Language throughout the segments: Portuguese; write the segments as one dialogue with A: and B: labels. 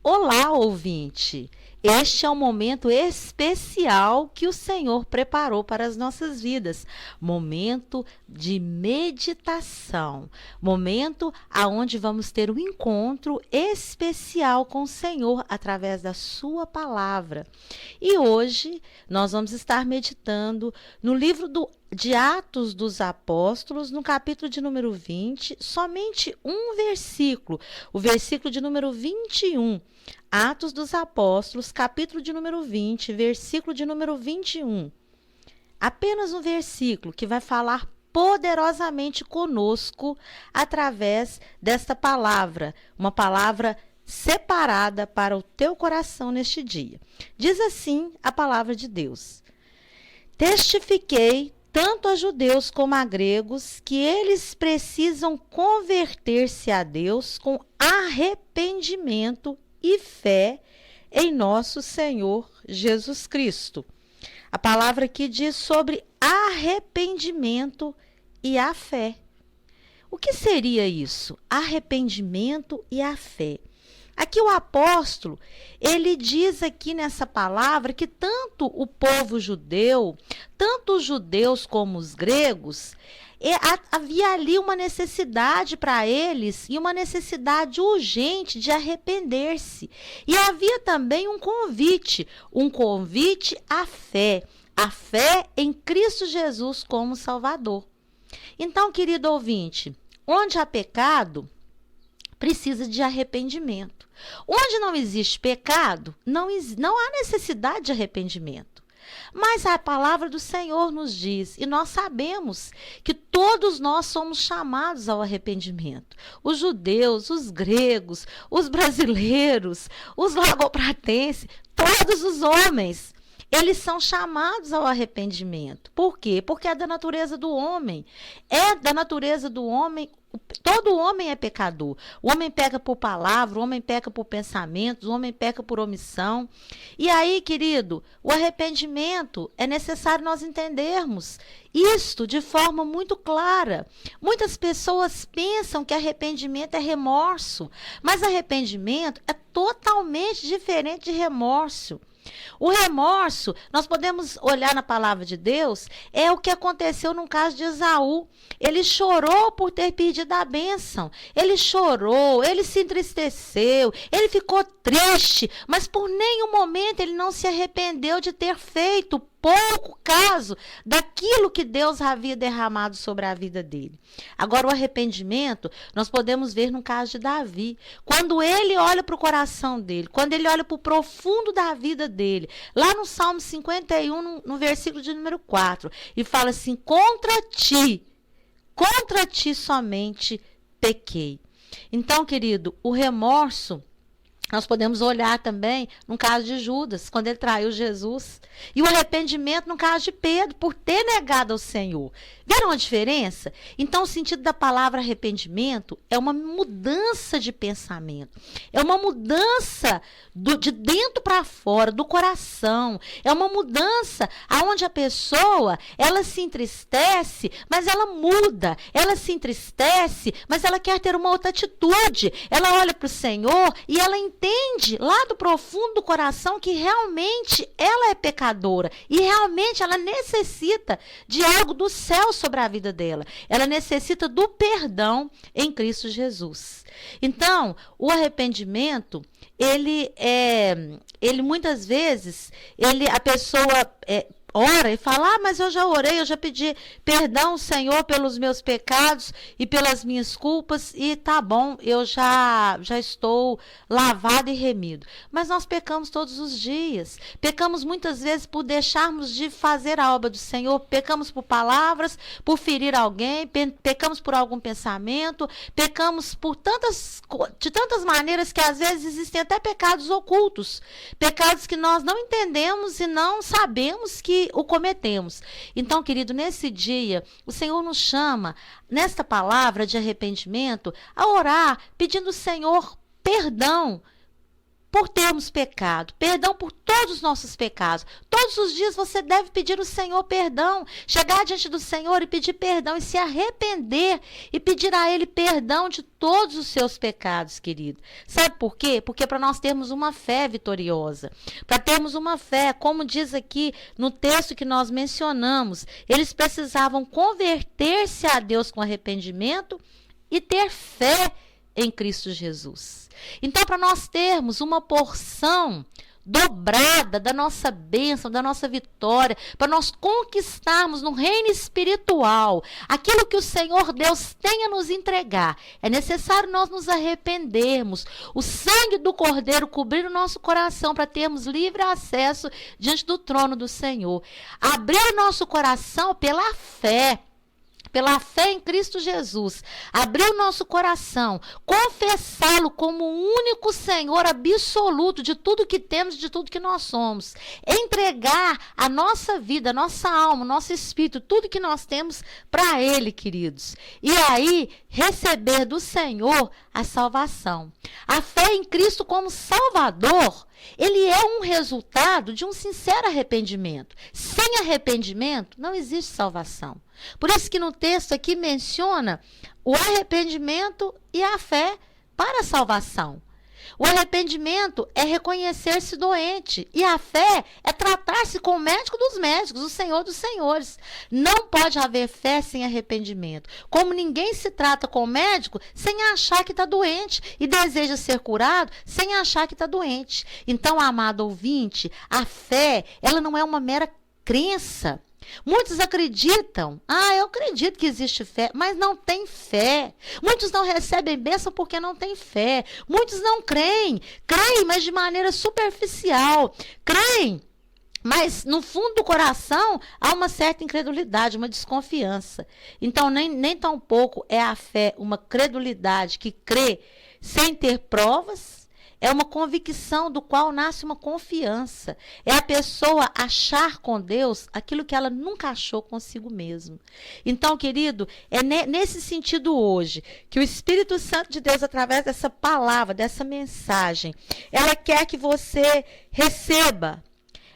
A: Olá, ouvinte! Este é um momento especial que o Senhor preparou para as nossas vidas. Momento de meditação. Momento aonde vamos ter um encontro especial com o Senhor através da sua palavra. E hoje nós vamos estar meditando no livro de Atos dos Apóstolos, no capítulo de número 20, somente um versículo, o versículo de número 21. Atos dos Apóstolos, capítulo de número 20, versículo de número 21. Apenas um versículo que vai falar poderosamente conosco através desta palavra, uma palavra separada para o teu coração neste dia. Diz assim a palavra de Deus: testifiquei tanto a judeus como a gregos que eles precisam converter-se a Deus com arrependimento e fé em nosso Senhor Jesus Cristo. A palavra aqui diz sobre arrependimento e a fé. O que seria isso? Arrependimento e a fé. Aqui o apóstolo, ele diz aqui nessa palavra que tanto o povo judeu, tanto os judeus como os gregos, havia ali uma necessidade para eles e uma necessidade urgente de arrepender-se. E havia também um convite à fé, a fé em Cristo Jesus como Salvador. Então, querido ouvinte, onde há pecado, precisa de arrependimento. Onde não existe pecado, não há necessidade de arrependimento. Mas a palavra do Senhor nos diz, e nós sabemos que todos nós somos chamados ao arrependimento. Os judeus, os gregos, os brasileiros, os lagopratenses, todos os homens, eles são chamados ao arrependimento. Por quê? Porque é da natureza do homem. É da natureza do homem. Todo homem é pecador. O homem peca por palavra, o homem peca por pensamentos, o homem peca por omissão. E aí, querido, o arrependimento é necessário nós entendermos isto de forma muito clara. Muitas pessoas pensam que arrependimento é remorso, mas arrependimento é totalmente diferente de remorso. O remorso, nós podemos olhar na palavra de Deus, é o que aconteceu no caso de Esaú. Ele chorou por ter perdido a bênção. Ele chorou, ele se entristeceu, ele ficou triste, mas por nenhum momento ele não se arrependeu de ter feito pouco caso daquilo que Deus havia derramado sobre a vida dele. Agora, o arrependimento, nós podemos ver no caso de Davi. Quando ele olha para o coração dele, quando ele olha para o profundo da vida dele, lá no Salmo 51, no versículo de número 4, e fala assim: contra ti somente pequei. Então, querido, o remorso, nós podemos olhar também no caso de Judas, quando ele traiu Jesus. E o arrependimento no caso de Pedro, por ter negado ao Senhor. Viram a diferença? Então, o sentido da palavra arrependimento é uma mudança de pensamento. É uma mudança de dentro para fora, do coração. É uma mudança onde a pessoa, ela se entristece, mas ela muda. Ela se entristece, mas ela quer ter uma outra atitude. Ela olha para o Senhor e ela entende lá do profundo do coração que realmente ela é pecadora e realmente ela necessita de algo do céu sobre a vida dela. Ela necessita do perdão em Cristo Jesus. Então, o arrependimento, ele muitas vezes, a pessoa ora e fala: mas eu já orei, eu já pedi perdão, Senhor, pelos meus pecados e pelas minhas culpas, e tá bom, eu já estou lavado e remido. Mas nós pecamos todos os dias. Pecamos muitas vezes por deixarmos de fazer a obra do Senhor. Pecamos por palavras, por ferir alguém, pecamos por algum pensamento, pecamos de tantas maneiras que às vezes existem até pecados ocultos. Pecados que nós não entendemos e não sabemos que o cometemos. Então, querido, nesse dia, o Senhor nos chama, nesta palavra de arrependimento, a orar, pedindo ao Senhor perdão por termos pecado, perdão por todos os nossos pecados. Todos os dias você deve pedir ao Senhor perdão, chegar diante do Senhor e pedir perdão e se arrepender e pedir a Ele perdão de todos os seus pecados, querido. Sabe por quê? Porque para nós termos uma fé vitoriosa, para termos uma fé, como diz aqui no texto que nós mencionamos, eles precisavam converter-se a Deus com arrependimento e ter fé em Cristo Jesus. Então, para nós termos uma porção dobrada da nossa bênção, da nossa vitória, para nós conquistarmos no reino espiritual aquilo que o Senhor Deus tem a nos entregar, é necessário nós nos arrependermos, o sangue do Cordeiro cobrir o nosso coração para termos livre acesso diante do trono do Senhor, abrir o nosso coração pela fé em Cristo Jesus, abrir o nosso coração, confessá-lo como o único Senhor absoluto de tudo que temos, de tudo que nós somos, entregar a nossa vida, a nossa alma, o nosso espírito, tudo que nós temos para Ele, queridos, e aí receber do Senhor a salvação. A fé em Cristo como Salvador, ele é um resultado de um sincero arrependimento. Sem arrependimento, não existe salvação. Por isso que no texto aqui menciona o arrependimento e a fé para a salvação. O arrependimento é reconhecer-se doente e a fé é tratar-se com o médico dos médicos, o Senhor dos senhores. Não pode haver fé sem arrependimento. Como ninguém se trata com o médico sem achar que está doente e deseja ser curado sem achar que está doente. Então, amado ouvinte, a fé, ela não é uma mera crença. Muitos acreditam, eu acredito que existe fé, mas não tem fé. Muitos não recebem bênção porque não têm fé. Muitos não creem, mas de maneira superficial. Creem, mas no fundo do coração há uma certa incredulidade, uma desconfiança. Então nem tão pouco é a fé uma credulidade que crê sem ter provas. É uma convicção do qual nasce uma confiança. É a pessoa achar com Deus aquilo que ela nunca achou consigo mesmo. Então, querido, é nesse sentido hoje que o Espírito Santo de Deus, através dessa palavra, dessa mensagem, ela quer que você receba.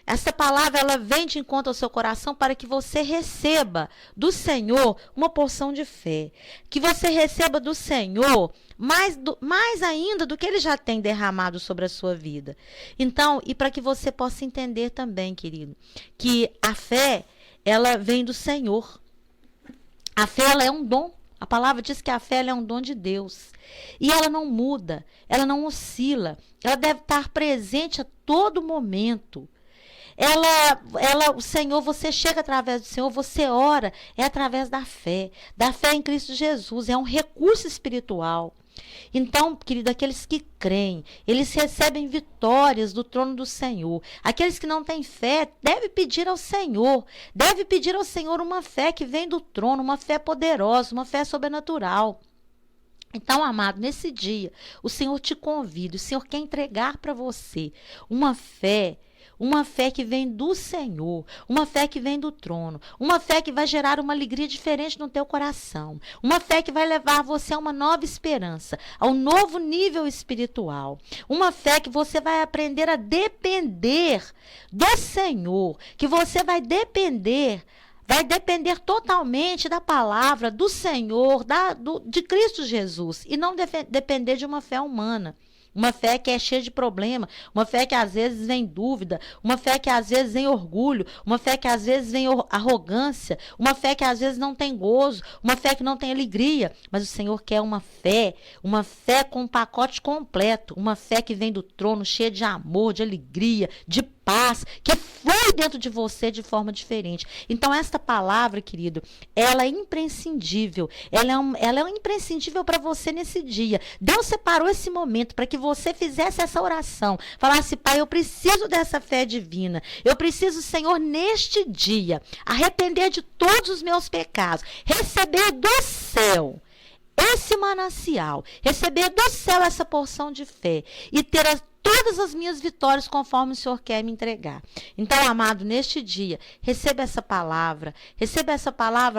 A: Essa palavra, ela vem de encontro ao seu coração para que você receba do Senhor uma porção de fé. Que você receba do Senhor mais ainda do que Ele já tem derramado sobre a sua vida. Então, e para que você possa entender também, querido, que a fé, ela vem do Senhor. A fé, ela é um dom. A palavra diz que a fé, ela é um dom de Deus. E ela não muda, ela não oscila. Ela deve estar presente a todo momento. O Senhor, você chega através do Senhor, você ora, é através da fé em Cristo Jesus, é um recurso espiritual. Então, querido, aqueles que creem, eles recebem vitórias do trono do Senhor. Aqueles que não têm fé, devem pedir ao Senhor uma fé que vem do trono, uma fé poderosa, uma fé sobrenatural. Então, amado, nesse dia, o Senhor te convida, o Senhor quer entregar para você uma fé que vem do Senhor, uma fé que vem do trono, uma fé que vai gerar uma alegria diferente no teu coração, uma fé que vai levar você a uma nova esperança, a um novo nível espiritual, uma fé que você vai aprender a depender do Senhor, que você vai depender totalmente da palavra do Senhor, de Cristo Jesus, e não depender de uma fé humana. Uma fé que é cheia de problema, uma fé que às vezes vem dúvida, uma fé que às vezes vem orgulho, uma fé que às vezes vem arrogância, uma fé que às vezes não tem gozo, uma fé que não tem alegria. Mas o Senhor quer uma fé com um pacote completo, uma fé que vem do trono, cheia de amor, de alegria, de paz, que flui dentro de você de forma diferente. Então, esta palavra, querido, ela é imprescindível. Ela é imprescindível para você nesse dia. Deus separou esse momento para que você fizesse essa oração. Falasse, Pai, eu preciso dessa fé divina. Eu preciso, Senhor, neste dia, arrepender de todos os meus pecados. Receber do céu esse manancial. Receber do céu essa porção de fé. E ter a tua todas as minhas vitórias conforme o Senhor quer me entregar. Então, amado, neste dia, receba essa palavra,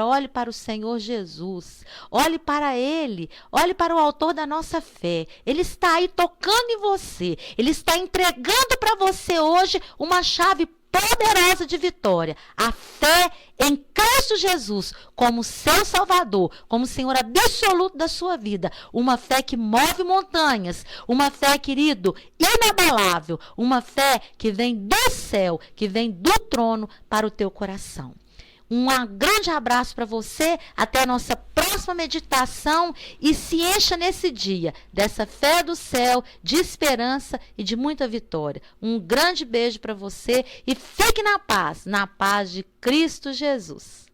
A: olhe para o Senhor Jesus, olhe para Ele, olhe para o autor da nossa fé. Ele está aí tocando em você, Ele está entregando para você hoje uma chave poderosa de vitória, a fé em Cristo Jesus como seu Salvador, como Senhor absoluto da sua vida, uma fé que move montanhas, uma fé, querido, inabalável, uma fé que vem do céu, que vem do trono para o teu coração. Um grande abraço para você, até a nossa próxima meditação e se encha nesse dia dessa fé do céu, de esperança e de muita vitória. Um grande beijo para você e fique na paz de Cristo Jesus.